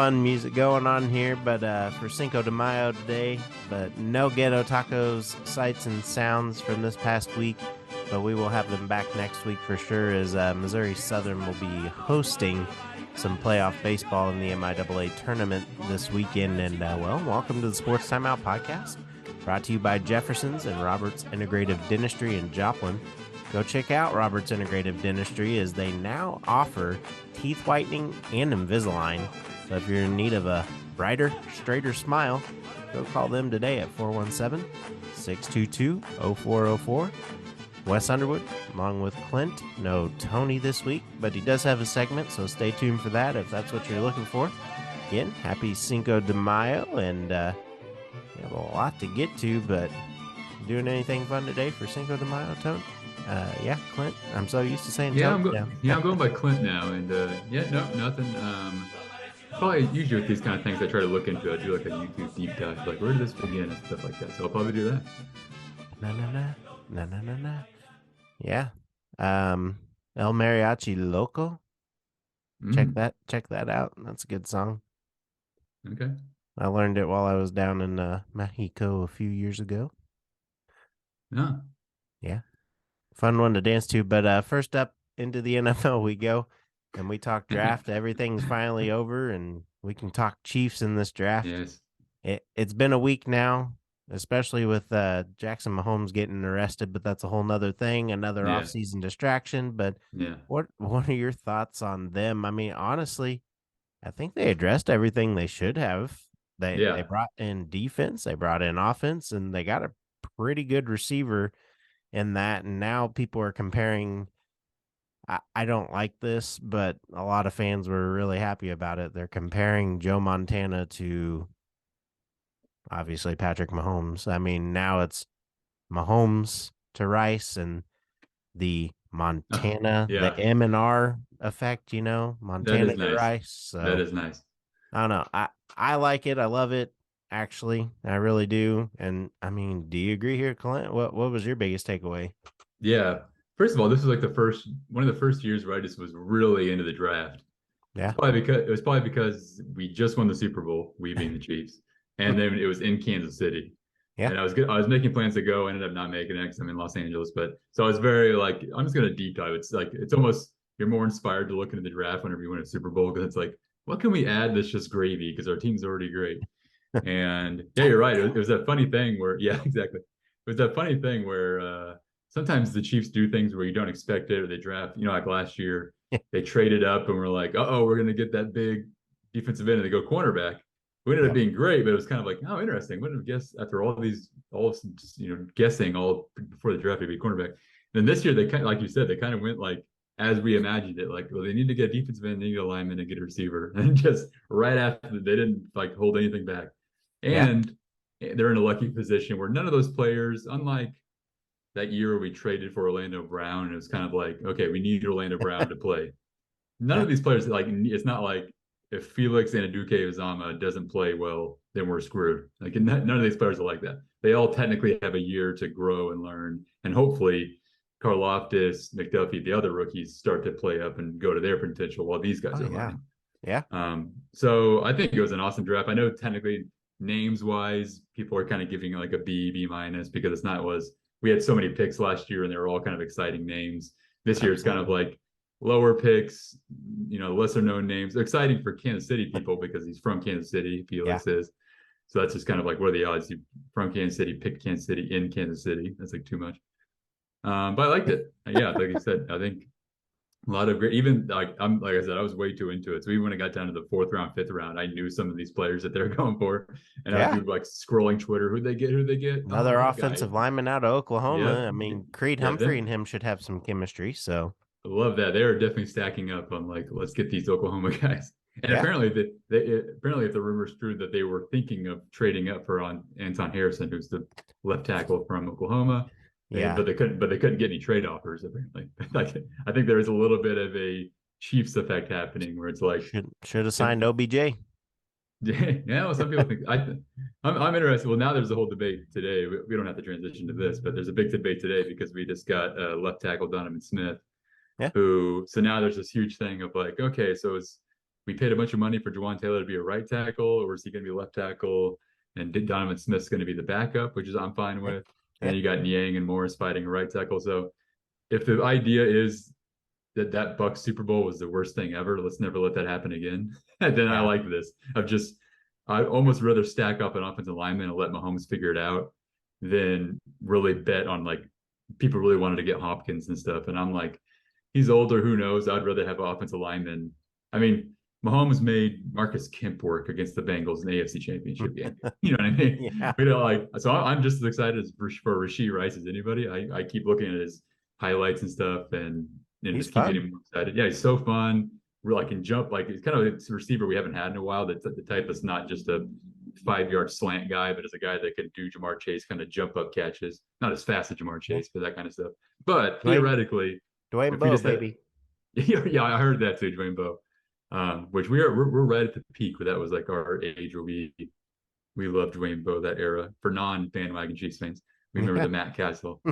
fun music going on here, but for Cinco de Mayo today, but no Ghetto Tacos sights and sounds from this past week. But we will have them back next week for sure, as Missouri Southern will be hosting some playoff baseball in the MIAA tournament this weekend. And welcome to the Sports Timeout podcast, brought to you by Jefferson's and Roberts Integrative Dentistry in Joplin. Go check out Roberts Integrative Dentistry, as they now offer teeth whitening and Invisalign. So if you're in need of a brighter, straighter smile, go call them today at 417-622-0404. Wes Underwood, along with Clint. No Tony this week, but he does have a segment, so stay tuned for that if that's what you're looking for. Again, happy Cinco de Mayo, and we have a lot to get to, but doing anything fun today for Cinco de Mayo, Tony? Yeah, Clint. I'm so used to saying Tony. I'm going by Clint now, and nothing. Probably usually with these kind of things, I try to look into. I do like a YouTube deep dive, like where did this begin and stuff like that. So I'll probably do that. Na. Yeah. El Mariachi Loco. Check that out. That's a good song. Okay. I learned it while I was down in Mexico a few years ago. Yeah. Fun one to dance to. But first up, into the NFL we go, and we talk draft. Everything's finally over, and we can talk Chiefs in this draft. Yes. It's been a week now, especially with Jackson Mahomes getting arrested, but that's a whole nother thing, another off-season distraction. But what are your thoughts on them? I mean, honestly, I think they addressed everything they should have. They brought in defense, they brought in offense, and they got a pretty good receiver in that. And now people are comparing. I don't like this, but a lot of fans were really happy about it. They're comparing Joe Montana to obviously Patrick Mahomes. I mean, now it's Mahomes to Rice, and the Montana, the M&R effect, Montana to Rice. So, that is nice. I don't know. I like it. I love it. Actually, I really do. And I mean, do you agree here, Clint? What was your biggest takeaway? Yeah. First of all, this was like one of the first years where I just was really into the draft. Yeah. It was probably because we just won the Super Bowl, we being the Chiefs, and then it was in Kansas City. Yeah. And I was making plans to go, ended up not making it because I'm in Los Angeles. But so I was very like, I'm just gonna deep dive. It's like it's almost you're more inspired to look into the draft whenever you win a Super Bowl, because it's like, what can we add that's just gravy, because our team's already great. And yeah, you're right. It was that funny thing where exactly. It was that funny thing where sometimes the Chiefs do things where you don't expect it, or they draft, like last year, they traded up and we're like, we're going to get that big defensive end, and they go cornerback. We ended up being great, but it was kind of like, oh, interesting. Wouldn't have guessed after all guessing all before the draft to be cornerback. And then this year, they kind of, like you said, they kind of went like as we imagined it. Like, well, they need to get a defensive end, they need a lineman, and get a receiver. And just right after they didn't like hold anything back. And they're in a lucky position where none of those players, unlike that year we traded for Orlando Brown, and it was kind of like, okay, we need Orlando Brown to play. None of these players, like, it's not like if Felix Anudike-Uzomah doesn't play well, then we're screwed. Like, none of these players are like that. They all technically have a year to grow and learn, and hopefully Karlaftis, McDuffie, the other rookies start to play up and go to their potential while these guys are learning. Yeah. So I think it was an awesome draft. I know technically names wise, people are kind of giving it like a B minus, because it's not we had so many picks last year and they were all kind of exciting names. This year it's kind of like lower picks, lesser known names. Exciting for Kansas City people because he's from Kansas City, Felix is. So that's just kind of like, what are the odds? You from Kansas City, pick Kansas City in Kansas City. That's like too much. But I liked it. Yeah, like you said, I think a lot of great, even like I said, I was way too into it. So even when it got down to the 4th round, 5th round, I knew some of these players that they're going for. And I was like scrolling Twitter, who'd they get? Another offensive lineman out of Oklahoma. I mean, Creed Humphrey and him should have some chemistry. So I love that. They're definitely stacking up on like, let's get these Oklahoma guys. And apparently if the rumor's true, that they were thinking of trading up for Anton Harrison, who's the left tackle from Oklahoma. But they couldn't get any trade offers, apparently. Like, I think there is a little bit of a Chiefs effect happening where it's like, should have signed OBJ. Yeah, well, some people think I'm interested. Well, now there's a whole debate today. We don't have to transition to this, but there's a big debate today because we just got left tackle Donovan Smith, so now there's this huge thing of like, okay, so is we paid a bunch of money for Jawan Taylor to be a right tackle, or is he going to be a left tackle? And Donovan Smith's going to be the backup, which is I'm fine with. And Yeah. then you got Niang and Morris fighting a right tackle. So if the idea is that Bucks Super Bowl was the worst thing ever, let's never let that happen again. And then I Yeah. like this. I almost rather stack up an offensive lineman and let Mahomes figure it out than really bet on like people really wanted to get Hopkins and stuff. And I'm like, he's older, who knows? I'd rather have an offensive lineman. I mean, Mahomes made Marcus Kemp work against the Bengals in the AFC Championship game. You know what I mean? Yeah. We don't like so I'm just as excited for Rashee Rice as anybody. I keep looking at his highlights and stuff and He's just keep fun. getting more excited. Yeah, he's so fun. We're like can jump like he's kind of a receiver we haven't had in a while. That's the type that's not just a 5 yard slant guy, but is a guy that can do Jamar Chase kind of jump up catches. Not as fast as Jamar Yeah. Chase, but that kind of stuff. But Dwayne, theoretically, Dwayne if we Bowe, just had baby. yeah, I heard that too, Dwayne Bowe. Which we're right at the peak where that was like our age where we loved Dwayne Bowe that era. For non-bandwagon Chiefs fans, we remember Yeah. the Matt Castle.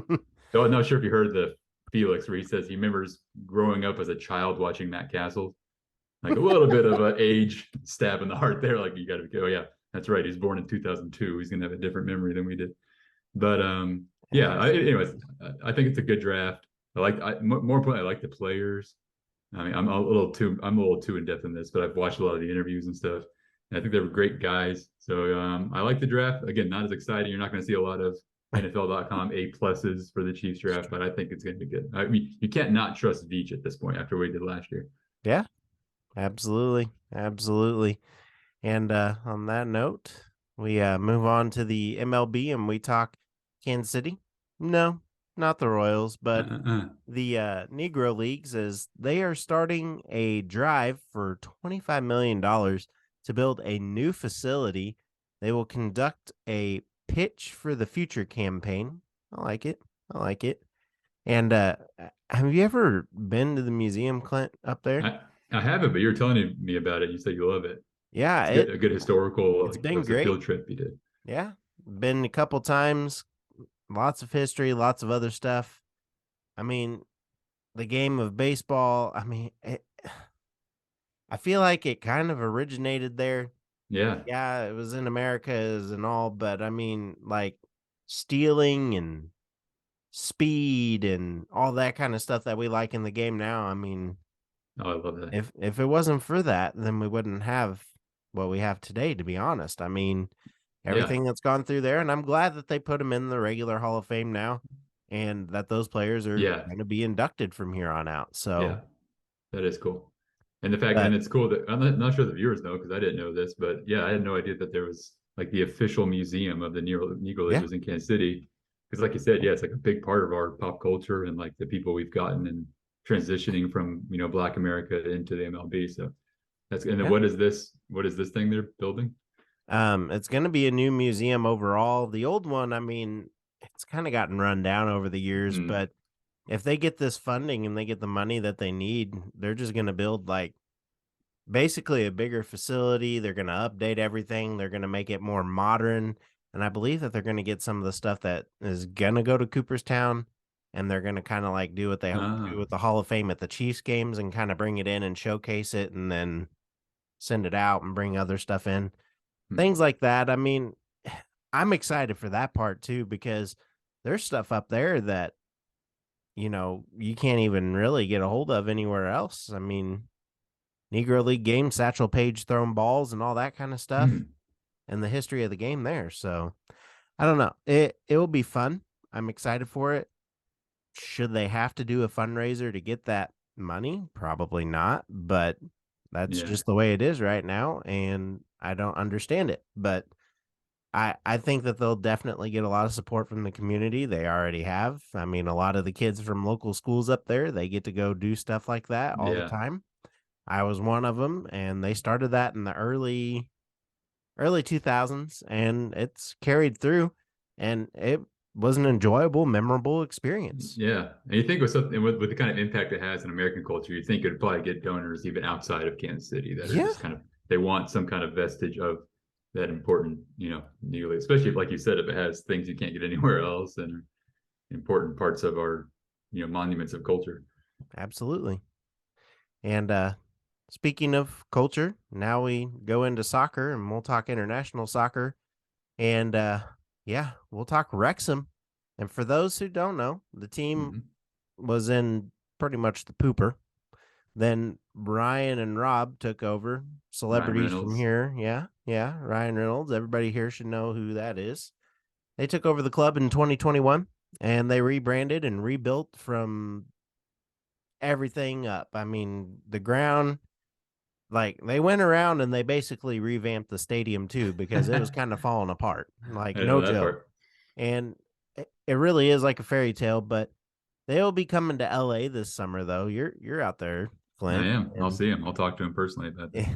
Oh, I'm not sure if you heard the Felix where he says he remembers growing up as a child watching Matt Castle. Like a little bit of an age stab in the heart there. Like you got to go, yeah, that's right. He's born in 2002. He's gonna have a different memory than we did. But yeah. Anyways, I think it's a good draft. More importantly, I like the players. I mean, I'm a little too in depth in this, but I've watched a lot of the interviews and stuff, and I think they were great guys. So I like the draft. Again, not as exciting. You're not going to see a lot of NFL.com A+ for the Chiefs draft, but I think it's going to be good. I mean, you can't not trust Veach at this point after what he did last year. Yeah. Absolutely. Absolutely. And on that note, we move on to the MLB and we talk Kansas City. No, not the Royals, but the Negro Leagues, as they are starting a drive for $25 million to build a new facility. They will conduct a pitch for the future campaign. I like it. I like it. And have you ever been to the museum, Clint, up there? I haven't, but you were telling me about it. You said you love it. Yeah, It's good, a good historical. it's Like, been was a great. field trip you did. Yeah, been a couple times. Lots of history, lots of other stuff. I mean, the game of baseball. I mean, I feel like it kind of originated there. Yeah. Yeah, it was in Americas and all, but I mean, like stealing and speed and all that kind of stuff that we like in the game now. I mean, Oh, I love that. if it wasn't for that, then we wouldn't have what we have today, to be honest. I mean, everything that's gone through there, and I'm glad that they put them in the regular Hall of Fame now and that those players are going to be inducted from here on out. So, yeah, that is cool. And the fact, but, and it's cool that I'm not sure the viewers know because I didn't know this, but yeah, I had no idea that there was like the official museum of the Negro League was in Kansas City. Because, like you said, yeah, it's like a big part of our pop culture and like the people we've gotten and transitioning from Black America into the MLB. So that's and then what is this? What is this thing they're building? It's going to be a new museum overall. The old one, I mean, it's kind of gotten run down over the years, but if they get this funding and they get the money that they need, they're just going to build like basically a bigger facility. They're going to update everything. They're going to make it more modern. And I believe that they're going to get some of the stuff that is going to go to Cooperstown and they're going to kind of like do what they do with the Hall of Fame at the Chiefs games and kind of bring it in and showcase it and then send it out and bring other stuff in. Things like that. I mean, I'm excited for that part too, because there's stuff up there that, you can't even really get a hold of anywhere else. I mean, Negro League game, Satchel Paige throwing balls and all that kind of stuff and the history of the game there. So I don't know. It will be fun. I'm excited for it. Should they have to do a fundraiser to get that money? Probably not, but that's just the way it is right now. And I don't understand it, but I think that they'll definitely get a lot of support from the community. They already have. I mean, a lot of the kids from local schools up there, they get to go do stuff like that all the time. I was one of them, and they started that in the early 2000s, and it's carried through, and it was an enjoyable, memorable experience. Yeah. And you think with something with the kind of impact it has in American culture, you think it'd probably get donors even outside of Kansas City that are just kind of, they want some kind of vestige of that important, especially if, like you said, if it has things you can't get anywhere else and important parts of our, monuments of culture. Absolutely. And speaking of culture, now we go into soccer and we'll talk international soccer. And yeah, we'll talk Wrexham. And for those who don't know, the team was in pretty much the pooper. Then Ryan and Rob took over, celebrities from here. Yeah, Ryan Reynolds. Everybody here should know who that is. They took over the club in 2021 and they rebranded and rebuilt from everything up. I mean, the ground, like they went around and they basically revamped the stadium too because it was kind of falling apart. Like no joke. Part. And it really is like a fairy tale, but they'll be coming to LA this summer though. You're out there, Clint. I am. I'll see him. I'll talk to him personally about that.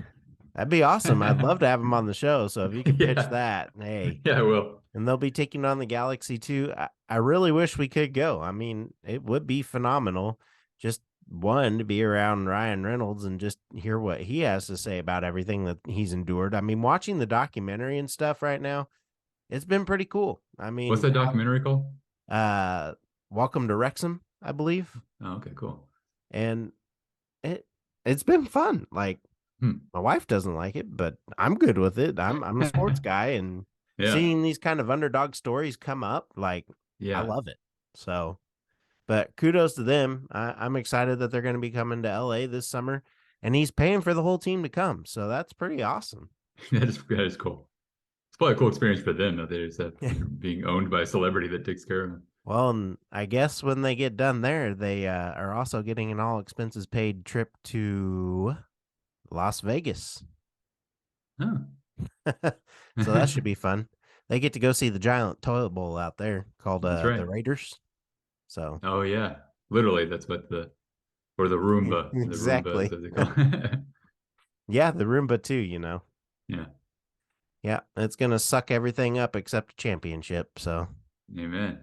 That'd be awesome. I'd love to have him on the show. So if you could pitch that, hey. Yeah, I will. And they'll be taking on the Galaxy too. I really wish we could go. I mean, it would be phenomenal. Just one, to be around Ryan Reynolds and just hear what he has to say about everything that he's endured. I mean, watching the documentary and stuff right now, it's been pretty cool. I mean, what's that documentary called? Welcome to Wrexham, I believe. Oh, okay, cool. And it's been fun. Like my wife doesn't like it, but I'm good with it. I'm a sports guy, and seeing these kind of underdog stories come up, like I love it. So, but kudos to them. I'm excited that they're going to be coming to LA this summer, and he's paying for the whole team to come. So that's pretty awesome. that is cool. It's probably a cool experience for them that they just have being owned by a celebrity that takes care of them. Well, and I guess when they get done there, they are also getting an all expenses paid trip to Las Vegas. Oh. So that should be fun. They get to go see the giant toilet bowl out there called the Raiders. So. Oh yeah, literally that's what the Roomba. Exactly. The Roomba, yeah, the Roomba too. You know. Yeah. Yeah, it's gonna suck everything up except a championship. So. Amen.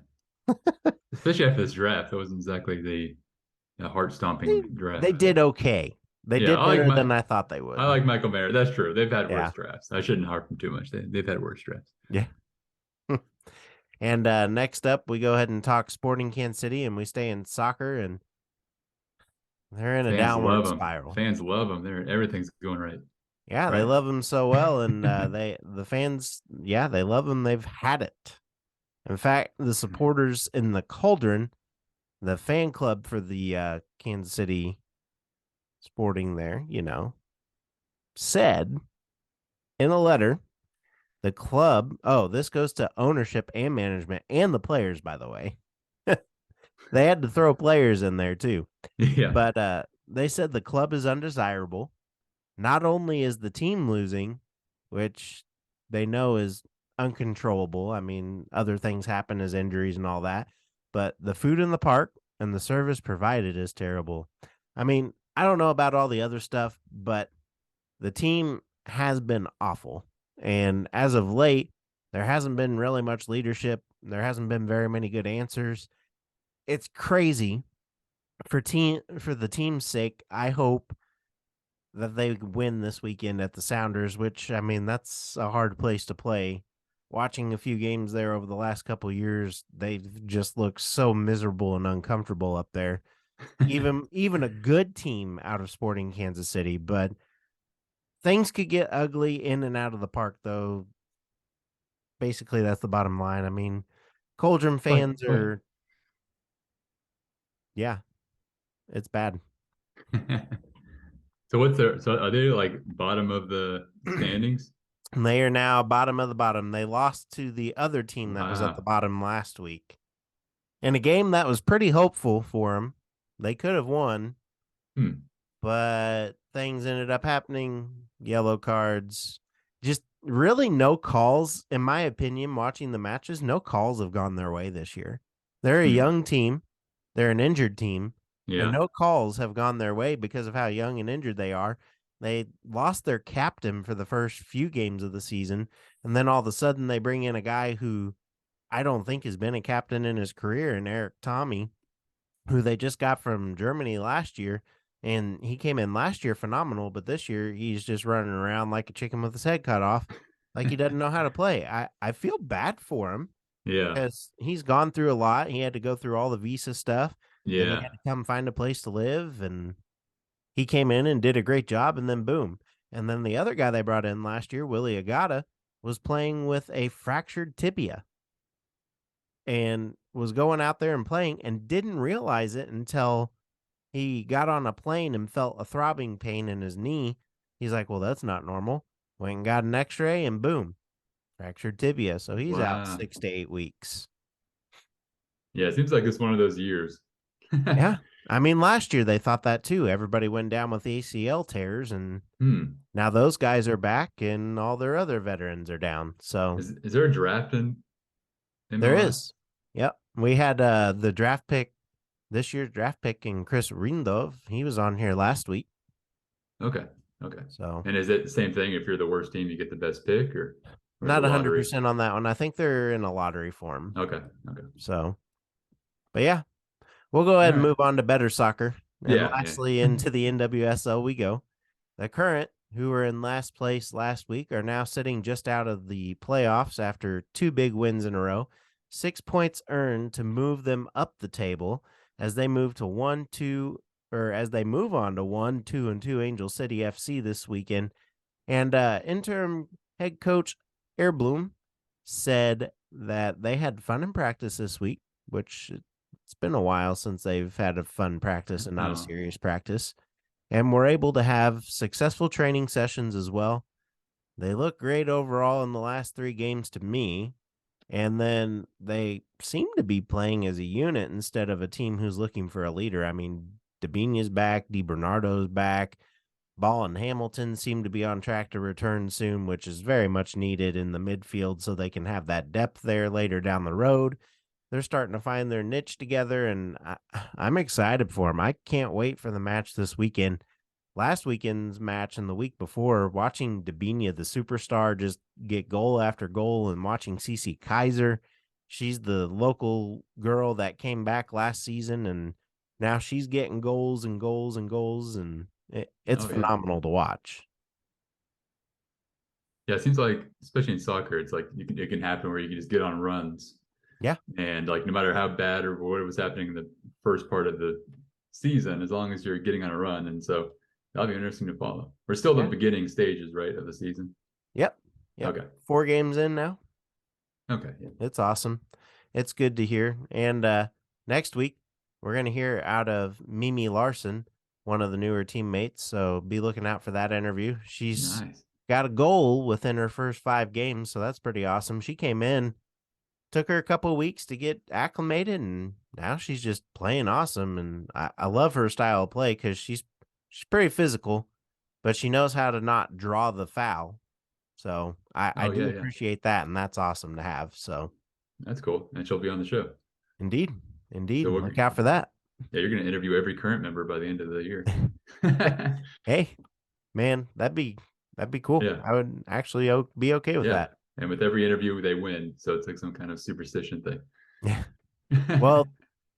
Especially after this draft, that wasn't exactly the heart stomping draft. They did okay. They did better than I thought they would. I like Michael Mayer. That's true. They've had worse drafts. I shouldn't harp them too much. They've had worse drafts. Yeah. And next up, we go ahead and talk Sporting Kansas City, and we stay in soccer, and they're in a downward spiral. Fans love them. Everything's going right. Yeah, right? They love them so well, and the fans, they love them. They've had it. In fact, the supporters in the Cauldron, the fan club for the Kansas City Sporting there, said in a letter, the club, this goes to ownership and management and the players, by the way. They had to throw players in there too. Yeah. But they said the club is undesirable. Not only is the team losing, which they know is uncontrollable. I mean, other things happen as injuries and all that, but the food in the park and the service provided is terrible. I mean, I don't know about all the other stuff, but the team has been awful. And as of late, there hasn't been really much leadership. There hasn't been very many good answers. It's crazy. For the team's sake, I hope that they win this weekend at the Sounders, which, I mean, that's a hard place to play. Watching a few games there over the last couple of years, they've just looked so miserable and uncomfortable up there. even a good team out of Sporting Kansas City, but things could get ugly in and out of the park, though. Basically, that's the bottom line. I mean, Cauldron fans are, it's bad. So are they like bottom of the standings? They are now bottom of the bottom. They lost to the other team that was at the bottom last week. In a game that was pretty hopeful for them. They could have won, but things ended up happening. Yellow cards. Just really no calls, in my opinion, watching the matches. No calls have gone their way this year. They're a young team. They're an injured team. Yeah. And no calls have gone their way because of how young and injured they are. They lost their captain for the first few games of the season, and then all of a sudden they bring in a guy who I don't think has been a captain in his career, in Eric Tommy, who they just got from Germany last year, and he came in last year phenomenal, but this year he's just running around like a chicken with his head cut off, like he doesn't know how to play. I feel bad for him. Yeah. Because he's gone through a lot. He had to go through all the visa stuff. Yeah. And he had to come find a place to live, and he came in and did a great job, and then boom. And then the other guy they brought in last year, Willie Agata, was playing with a fractured tibia and was going out there and playing and didn't realize it until he got on a plane and felt a throbbing pain in his knee. He's like, well, that's not normal. Went and got an x-ray and boom, fractured tibia. So he's out 6 to 8 weeks. Yeah, it seems like it's one of those years. Yeah. I mean, last year they thought that too. Everybody went down with ACL tears, and now those guys are back and all their other veterans are down. So is there a draft in there is. Yep. We had the draft pick, this year's draft pick, in Chris Rindov. He was on here last week. Okay. So, and is it the same thing? If you're the worst team, you get the best pick, or not 100% on that one? I think they're in a lottery form. Okay. So, but yeah, we'll go ahead and move on to better soccer. And lastly, into the NWSL we go. The Current, who were in last place last week, are now sitting just out of the playoffs after 2 big wins in a row. 6 points earned to move them up the table as they move to 1-2, or as they move on to 1-2-2 Angel City FC this weekend. And interim head coach Erbloom said that they had fun in practice this week, which it's been a while since they've had a fun practice and not a serious practice. And were able to have successful training sessions as well. They look great overall in the last 3 games to me. And then they seem to be playing as a unit instead of a team who's looking for a leader. I mean, Debinha's back, DiBernardo's back. Ball and Hamilton seem to be on track to return soon, which is very much needed in the midfield so they can have that depth there later down the road. They're starting to find their niche together, and I'm excited for them. I can't wait for the match this weekend. Last weekend's match and the week before, watching Debinha, the superstar, just get goal after goal, and watching Cece Kaiser. She's the local girl that came back last season, and now she's getting goals and goals and goals, and it's phenomenal to watch. Yeah, it seems like, especially in soccer, it's like it can happen where you can just get on runs. Yeah. And like no matter how bad or what was happening in the first part of the season, as long as you're getting on a run. And so that'll be interesting to follow. We're still in the beginning stages, right, of the season? Yep. Okay. 4 games in now. Okay. Yeah. It's awesome. It's good to hear. And next week, we're going to hear out of Mimi Larson, one of the newer teammates. So be looking out for that interview. She's got a goal within her first 5 games. So that's pretty awesome. She came in, took her a couple of weeks to get acclimated, and now she's just playing awesome. And I love her style of play because she's pretty physical, but she knows how to not draw the foul. So I do appreciate that, and that's awesome to have. So that's cool. And she'll be on the show. Indeed. So look out for that. Yeah, you're going to interview every Current member by the end of the year. Hey, man, that'd be cool. Yeah. I would actually be okay with that. And with every interview, they win. So it's like some kind of superstition thing. Yeah. Well,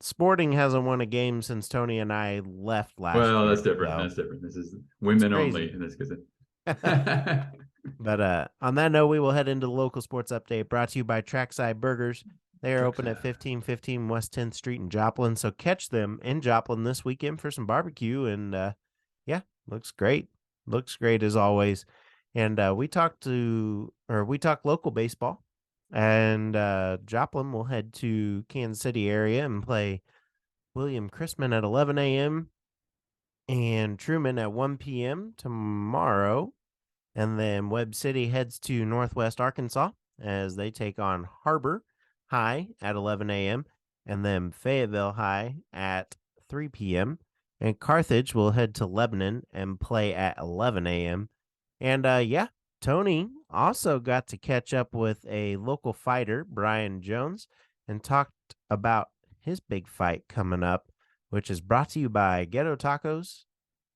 Sporting hasn't won a game since Tony and I left last year. Well, that's different. So. That's different. This is women only in this case. But on that note, we will head into the local sports update brought to you by Trackside Burgers. They are open at 1515 West 10th Street in Joplin. So catch them in Joplin this weekend for some barbecue. And looks great. Looks great as always. And we talk local baseball. And Joplin will head to Kansas City area and play William Chrisman at 11 a.m. and Truman at 1 p.m. tomorrow. And then Webb City heads to Northwest Arkansas as they take on Harbor High at 11 a.m. and then Fayetteville High at 3 p.m. And Carthage will head to Lebanon and play at 11 a.m. And Tony also got to catch up with a local fighter, Brian Jones, and talked about his big fight coming up, which is brought to you by Ghetto Tacos,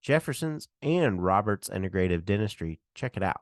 Jefferson's, and Roberts Integrative Dentistry. Check it out.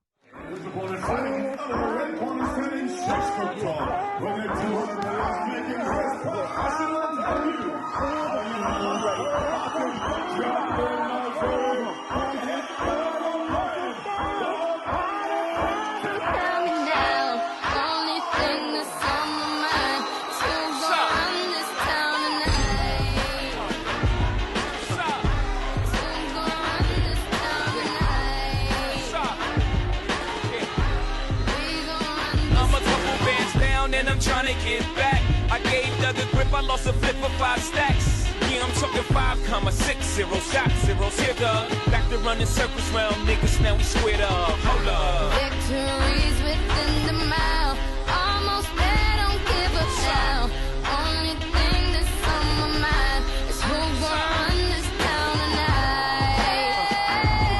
and I'm trying to get back. I gave Doug a grip, I lost a flip for 5 stacks. Yeah, I'm talking 5,60 shots, zeros here, dog. Back to running circles round niggas, now we squared up. Hold up. Victories within the mile. Almost there, don't give up now. Only thing that's on my mind is who gon' run this town tonight.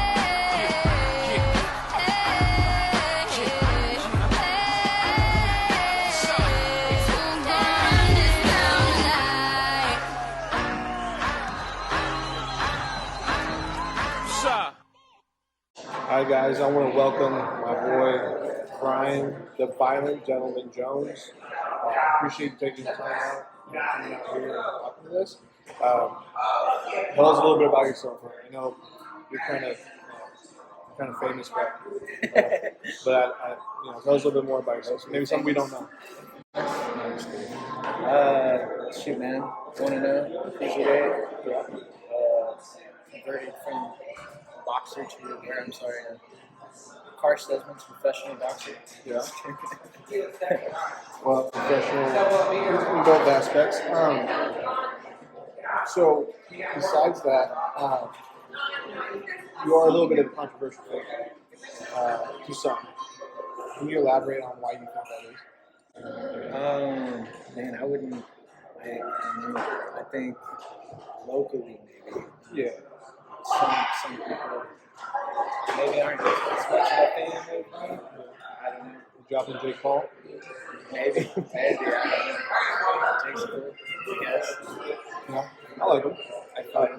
Who gon' run this town tonight? What's up? Hi guys, I want to welcome my boy Brian, the Violent Gentleman Jones. Appreciate you taking the time out and coming out here and talking to us. Tell us a little bit about yourself. I know you're kind of famous, but tell us a little bit more about yourself. Maybe something we don't know. Shoot, man. Want to know? Appreciate it. Converted from boxer to where I'm sorry, Karsh Desmond's professional boxer. Yeah. Well, professional in both aspects. So, besides that, you are a little bit of a controversial figure to some. Can you elaborate on why you think that is? Man, I wouldn't. I think locally maybe. Yeah. Some people maybe aren't as much of a fan of me. I don't know. Dropping Jake Paul? Maybe. I don't know. Jake's good, I guess. Yeah, I like him. I thought.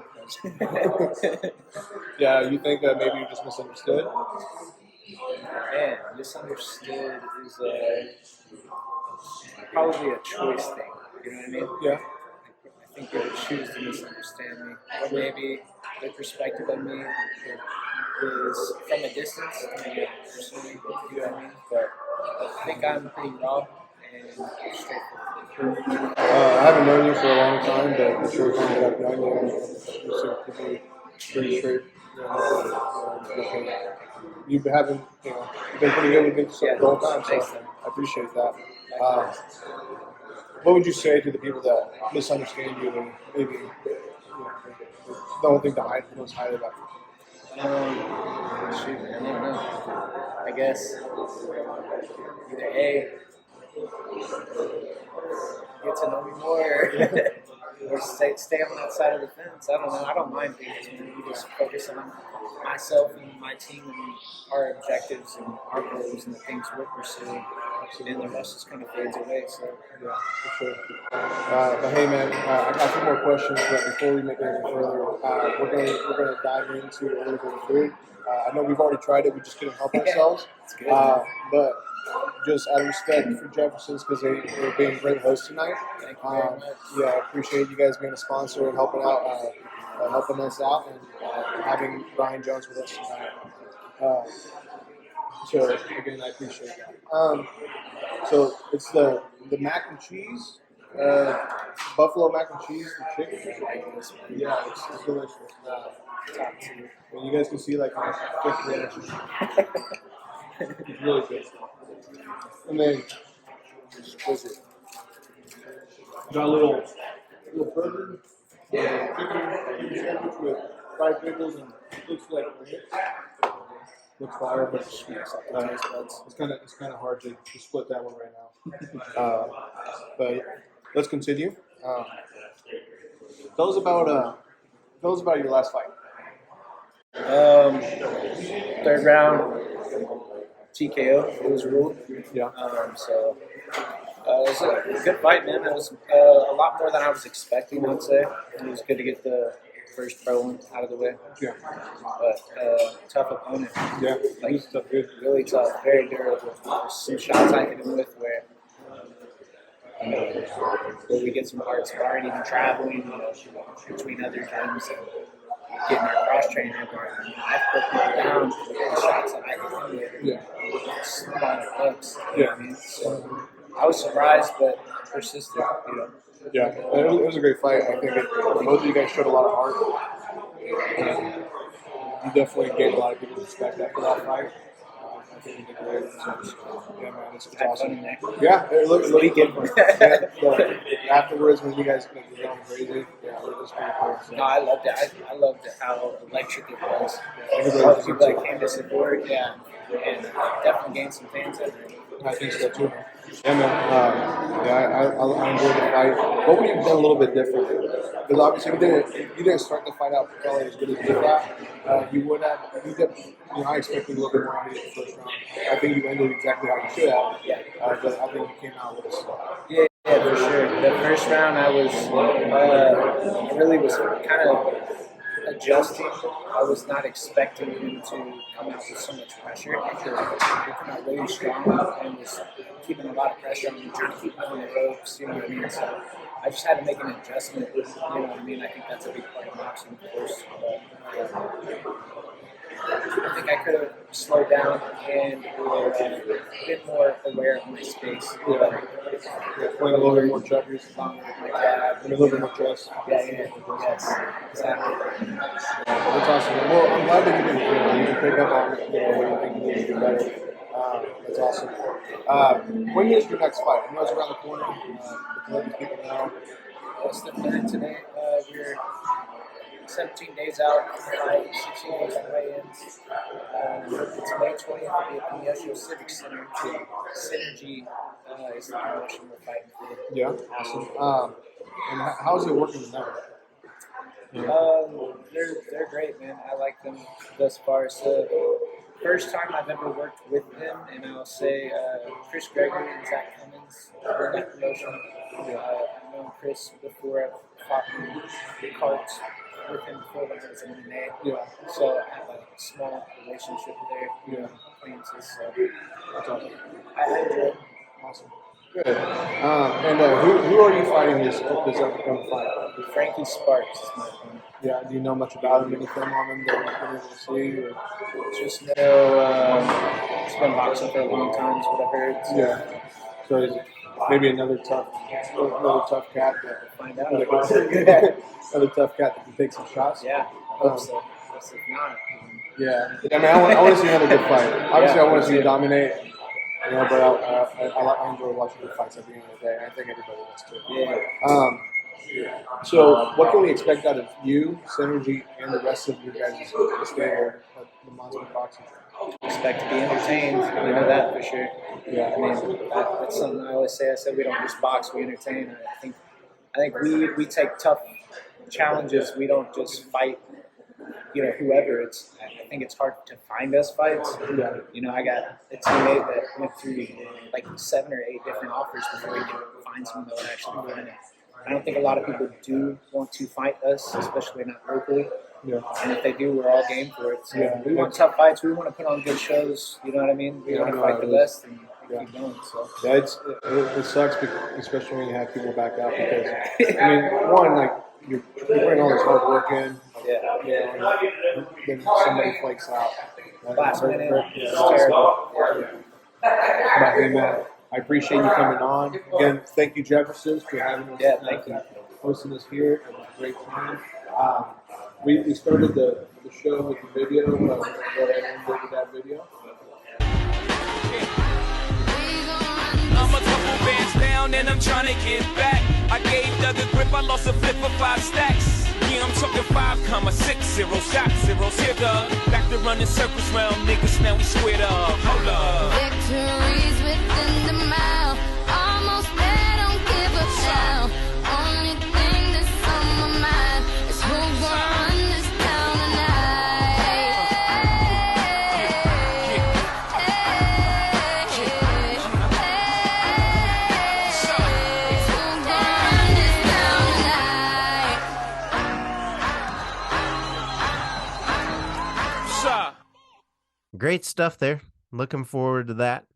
Yeah, you think that maybe you just misunderstood? Man, misunderstood is probably a choice thing. You know what I mean? Yeah. I think they would choose to misunderstand me. Or maybe their perspective of me is from a distance, maybe personally, you know what I mean? But I think I'm pretty raw and straightforward. I haven't known you for a long time, but the short time that I've known you, you seem to be pretty straight. You haven't, you've been pretty good with me the whole time, so I appreciate that. What would you say to the people that misunderstand you and maybe don't think the most highly about you? Shoot, man, I don't know. I guess either A, get to know me more, or stay on that side of the fence. I don't know. I don't mind being between. We just focus on myself and my team and our objectives and our goals and the things we're pursuing. And the rest just kind of fades away. So yeah, for sure. But hey, man, I got a few more questions. But before we make it any further, we're gonna dive into a little bit of food. I know we've already tried it. We just couldn't help ourselves. it's good. But just out of respect for Jefferson's, because they're being great hosts tonight. Thank you very much. Yeah, I appreciate you guys being a sponsor and helping us out, and having Brian Jones with us tonight. So again, I appreciate that. So it's the mac and cheese, buffalo mac and cheese and chicken. Yeah, it's delicious. Well, you guys can see like my fifth reaction. It's really good. And then what's it? Got a little burger, chicken sandwich with fried pickles and looks like looks fire, but it's kind of hard to split that one right now. But let's continue. Tell us about your last fight. Third round TKO. It was ruled. Yeah. So it was a good fight, man. It was a lot more than I was expecting, I'd say. It was good to get the first pro one out of the way. Yeah. But tough opponent. Yeah. Like, tough, good. really tough, very durable. There's some shots I hit him with where we get some hard sparring, even traveling, between other gyms and getting our cross trainer. I've put people down with the shots that I hit him with. Yeah. Smaller hooks. Yeah. I mean? So I was surprised, but persistent. Yeah, it was a great fight. I think both of you guys showed a lot of heart. You definitely gained a lot of people's respect after that fight. I getting into great. So, yeah, man, it's awesome. Yeah, it looks different. Yeah, afterwards, when you guys get going crazy, yeah, it was pretty cool. So. No, I loved it. I loved how electric it was. All the people that came to support, yeah, and definitely gained some fans out there. I think so too. Yeah, man. I enjoyed the fight. What would you have done a little bit differently? Because obviously you didn't start the fight out probably as good as you did that. You would have. I expected a little bit more out of you in the first round. I think you ended exactly how you should have. Yeah. But I think you came out with us. Yeah, for sure. The first round, I really was kind of adjusting. I was not expecting him to come out with so much pressure. He came out really strong and was keeping a lot of pressure on me, trying to keep me on the ropes, you know what I mean? So I just had to make an adjustment, you know what I mean? I think that's a big part of boxing, of course. I think I could have slowed down and been more aware of my space. Playing a little bit more chuckers, and a little bit more trust. Yes, exactly. That's awesome. Well, I'm glad that you can pick up on what you think you need to do better. That's awesome. When is your next fight? I know it's around the corner. Let people know. What's the plan today? We're 17 days out, 16 days on weigh-ins. It's May 20th at the Pinocho Civic Center. Synergy is the promotion we're fighting for. Yeah, awesome. And how's it working with them? They're great, man. I like them thus far. It's the first time I've ever worked with them, and I'll say Chris Gregory and Zach Cummins are in that promotion. I've known Chris before. I've fought in carts with him before when I was in MMA. Yeah. So I have a small relationship there. Yeah. Acquaintances. So That's awesome. I enjoy it. Awesome. Good. And who are you fighting this upcoming fight? Frankie Sparks is my opponent. Yeah. Do you know much about him? Any film on him that you've been able to see? Or? Just know he's been boxing for a long time, is what I've heard. So Yeah. So is it maybe another tough cat that find out. another tough cat that can take some shots. Yeah, I hope so. If not, Yeah. I mean, I want to see another good fight. Obviously, I want to see you dominate. But I enjoy watching the fights at the end of the day. I think everybody does too. Yeah. So, what can we expect out of you, Synergy, and the rest of you guys stay here at the Monster Boxing? Expect to be entertained. You know that for sure. Yeah. I mean, that's something I always say. I said we don't just box, we entertain. I think we take tough challenges. We don't just fight, whoever. I think it's hard to find us fights. Yeah. I got a teammate that went through like 7 or 8 different offers before he could find someone that would actually win it. I don't think a lot of people do want to fight us, especially not locally. Yeah. And if they do, we're all game for it. So Yeah. we want tough fights. We want to put on good shows. You know what I mean? We want to fight the best and keep going. So Yeah, it sucks, especially when you have people back out because, I mean, one, like, you're putting all this hard work in, and then somebody flakes out. last minute, Yeah. it's terrible. But, hey, man, I appreciate you coming on. Again, thank you, Jefferson, for having us. Yeah, thank you. Hosting us here. It was a great time. We started the show with the video. We're going to go ahead and end with that video. I'm a couple bands down and I'm trying to get back. I gave Doug a grip, I lost a flip for 5 stacks. Yeah, I'm talking 5,60 shots, zeros here, Doug. Back to running circles round niggas, now we squared up. Hold up. Victories within the mile. Almost there, don't give up now. Only thing that's on my mind is who gonna run this town tonight. It's who gonna run this town tonight. Great stuff there. Looking forward to that.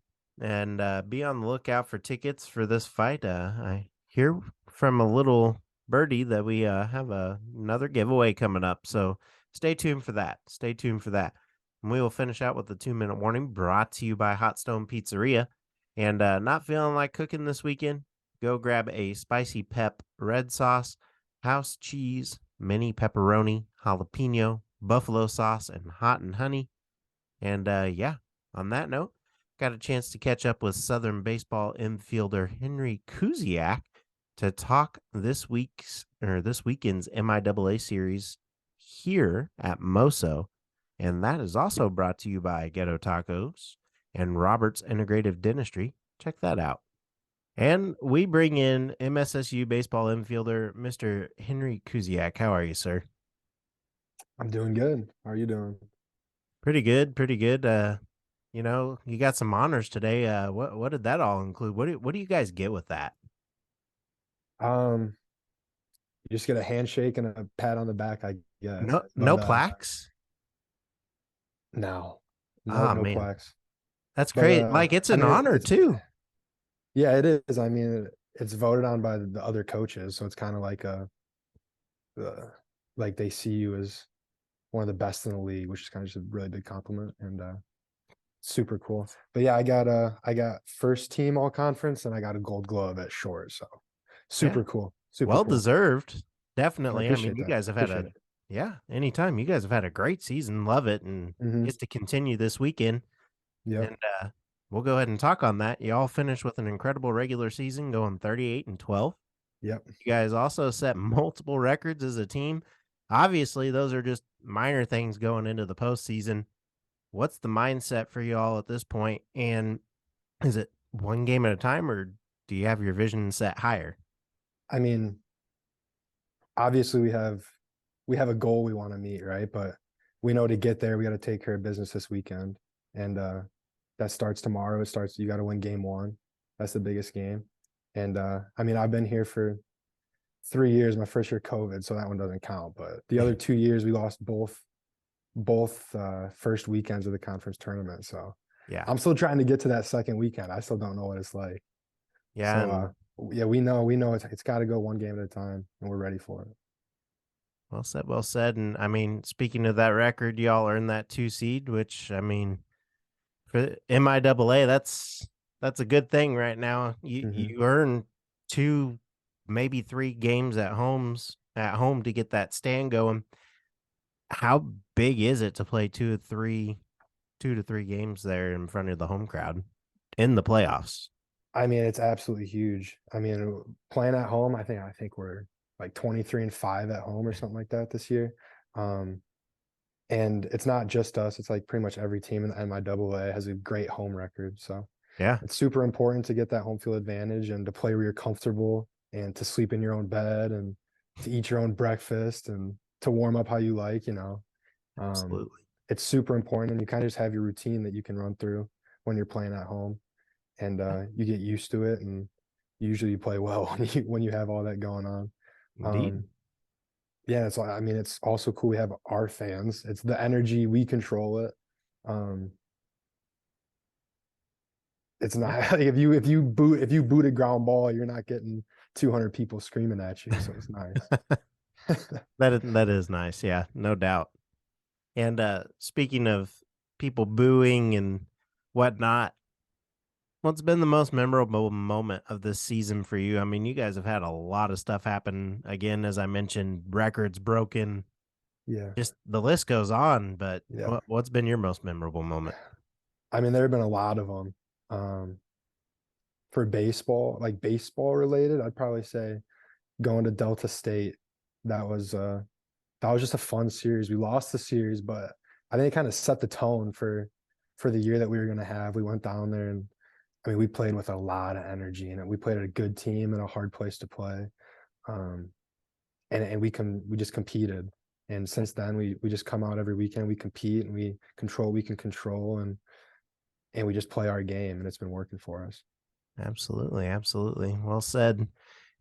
And be on the lookout for tickets for this fight. I hear from a little birdie that we have another giveaway coming up. So stay tuned for that. Stay tuned for that. And we will finish out with the 2-minute warning brought to you by Hot Stone Pizzeria. And not feeling like cooking this weekend? Go grab a spicy pep red sauce, house cheese, mini pepperoni, jalapeno, buffalo sauce, and hot and honey. And on that note, got a chance to catch up with Southern baseball infielder Henry Kuziak to talk this weekend's MIAA series here at Moso. And that is also brought to you by Ghetto Tacos and Roberts Integrative Dentistry. Check that out. And we bring in MSSU baseball infielder, Mr. Henry Kuziak. How are you, sir? I'm doing good. How are you doing? Pretty good, pretty good. You got some honors today. What did that all include? What do you guys get with that? You just get a handshake and a pat on the back, I guess. No plaques? No Man. plaques. That's great. It's an honor too. Yeah, it is. I mean, it's voted on by the other coaches, so it's kind of like like they see you as one of the best in the league, which is kind of just a really big compliment and super cool. But yeah, I got first team all conference and I got a gold glove at short, so super cool. Super well cool. Deserved. Definitely. I mean, you guys have had anytime. You guys have had a great season. Love it, and just to continue this weekend. Yeah. And we'll go ahead and talk on that. You all finished with an incredible regular season going 38-12. Yep. You guys also set multiple records as a team. Obviously, those are just minor things going into the postseason. What's the mindset for you all at this point? And is it one game at a time, or do you have your vision set higher? I mean, obviously we have a goal we want to meet, right? But we know to get there, we got to take care of business this weekend. And that starts tomorrow. You got to win game 1. That's the biggest game. And I mean, I've been here for 3 years, my first year COVID, so that one doesn't count. But the other 2 years, we lost both first weekends of the conference tournament. So yeah, I'm still trying to get to that second weekend. I still don't know what it's like. Yeah. So, we know it's got to go one game at a time, and we're ready for it. Well said. And I mean, speaking of that record, y'all earned that 2 seed, which I mean, for MIAA, that's a good thing right now. You earn 2, maybe 3 games at home to get that stand going. How big is it to play 2 to 3 games there in front of the home crowd in the playoffs? I mean, it's absolutely huge. I mean, playing at home, I think we're like 23-5 at home or something like that this year. And it's not just us. It's like pretty much every team in the MIAA has a great home record. So yeah, it's super important to get that home field advantage and to play where you're comfortable and to sleep in your own bed and to eat your own breakfast and to warm up how you like, Absolutely. It's super important, and you kind of just have your routine that you can run through when you're playing at home, and you get used to it, and usually you play well when you have all that going on. Indeed. Yeah, it's also cool. We have our fans. It's the energy. We control it. It's not like if you boot a ground ball, you're not getting 200 people screaming at you. So it's nice. That is nice. Yeah, no doubt. And speaking of people booing and whatnot, what's been the most memorable moment of this season for you? I mean, you guys have had a lot of stuff happen. Again, as I mentioned, records broken. Yeah. Just the list goes on, but yeah. What's been your most memorable moment? I mean, there have been a lot of them. For baseball, like baseball related, I'd probably say going to Delta State. That was just a fun series. We lost the series, but I think it kind of set the tone for the year that we were going to have. We went down there, and I mean, we played with a lot of energy, and we played at a good team and a hard place to play. And we just competed. And since then, we just come out every weekend, we compete, and we control what we can control, and we just play our game, and it's been working for us. Absolutely. Well said.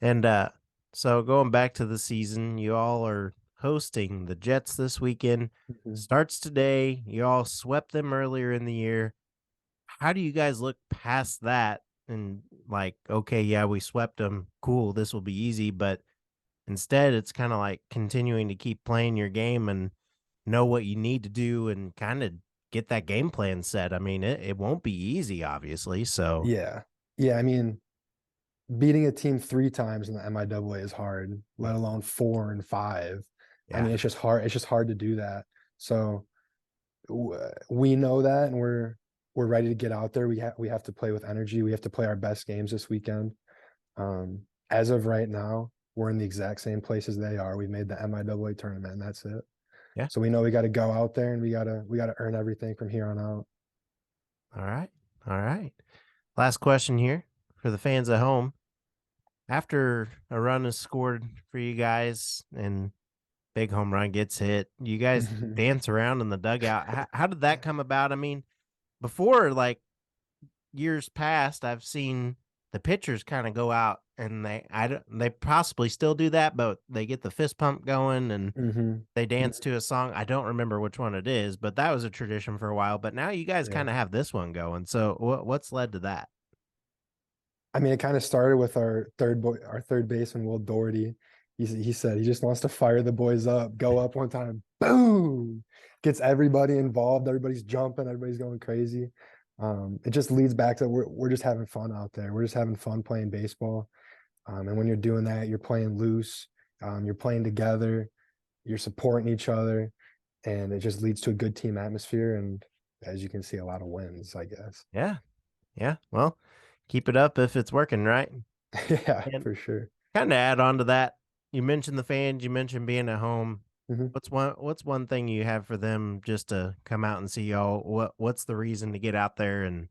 And so going back to the season, you all are hosting the Jets this weekend. Starts today. You all swept them earlier in the year. How do you guys look past that and like, okay, yeah, we swept them. Cool, this will be easy. But instead, it's kind of like continuing to keep playing your game and know what you need to do and kind of get that game plan set. I mean, it won't be easy, obviously. So yeah. I mean, beating a team 3 times in the MIAA is hard, let alone 4 and 5. Yeah. I mean, it's just hard. It's just hard to do that. So we know that, and we're we're ready to get out there. We have to play with energy. We have to play our best games this weekend. As of right now, we're in the exact same place as they are. We've made the MIAA tournament, and that's it. Yeah. So we know we got to go out there, and we got to earn everything from here on out. All right. Last question here for the fans at home. After a run is scored for you guys and big home run gets hit, you guys dance around in the dugout. How did that come about? I mean, before, like years past, I've seen the pitchers kind of go out and they possibly still do that, but they get the fist pump going and they dance to a song. I don't remember which one it is, but that was a tradition for a while. But now you guys kind of have this one going. So what's led to that? I mean, it kind of started with our third baseman, Will Doherty. He said he just wants to fire the boys up, go up one time, boom, gets everybody involved. Everybody's jumping, everybody's going crazy. It just leads back to we're just having fun out there. We're just having fun playing baseball. And when you're doing that, you're playing loose, you're playing together, you're supporting each other, and it just leads to a good team atmosphere. And as you can see, a lot of wins, I guess. Yeah. Well, keep it up if it's working, right? Yeah, and for sure. Kind of add on to that. You mentioned the fans. You mentioned being at home. What's one thing you have for them just to come out and see y'all? What's the reason to get out there and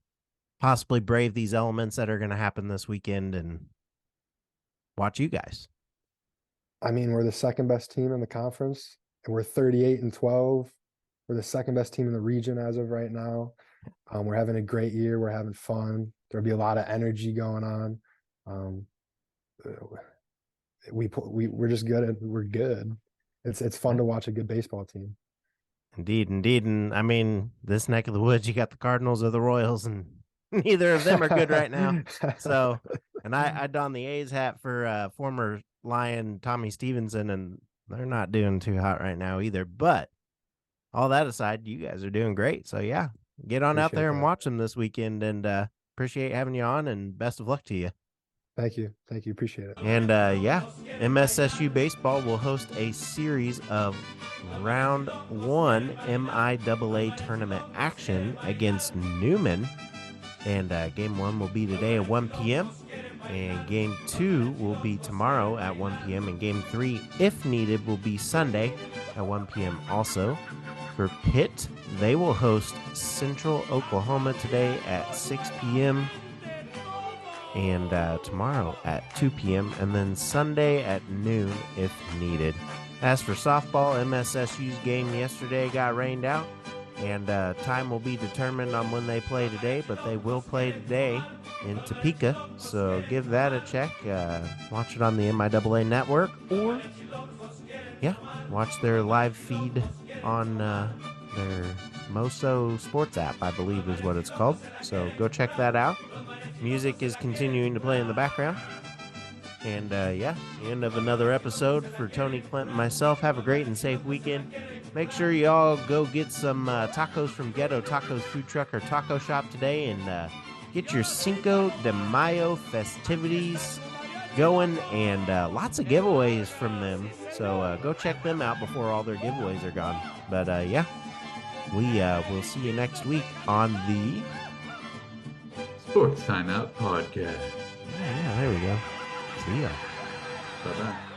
possibly brave these elements that are going to happen this weekend and watch you guys? I mean, we're the second best team in the conference, and we're 38-12. We're the second best team in the region as of right now. We're having a great year. We're having fun. There'll be a lot of energy going on. We're just good. We're good. It's fun to watch a good baseball team. Indeed. And I mean, this neck of the woods, you got the Cardinals or the Royals, and neither of them are good right now. So, and I don the A's hat for former Lion Tommy Stevenson, and they're not doing too hot right now either. But all that aside, you guys are doing great. So yeah, get on out there and watch them this weekend, and appreciate having you on, and best of luck to you. Thank you. Appreciate it. And MSSU Baseball will host a series of round 1 MIAA tournament action against Newman. And game 1 will be today at 1 p.m. And game 2 will be tomorrow at 1 p.m. And game 3, if needed, will be Sunday at 1 p.m. also. For Pitt, they will host Central Oklahoma today at 6 p.m. and tomorrow at 2 p.m. and then Sunday at noon if needed. As for softball, MSSU's game yesterday got rained out, and time will be determined on when they play today, but they will play today in Topeka, so give that a check. Watch it on the MIAA network, or watch their live feed on their Moso Sports app, I believe is what it's called. So go check that out. Music is continuing to play in the background. And the end of another episode for Tony, Clint, and myself. Have a great and safe weekend. Make sure you all go get some tacos from Ghetto Tacos Food Truck or Taco Shop today, and get your Cinco de Mayo festivities going, and lots of giveaways from them. So go check them out before all their giveaways are gone. But we'll see you next week on the Sports Timeout Podcast. Yeah, there we go. See ya. Bye-bye.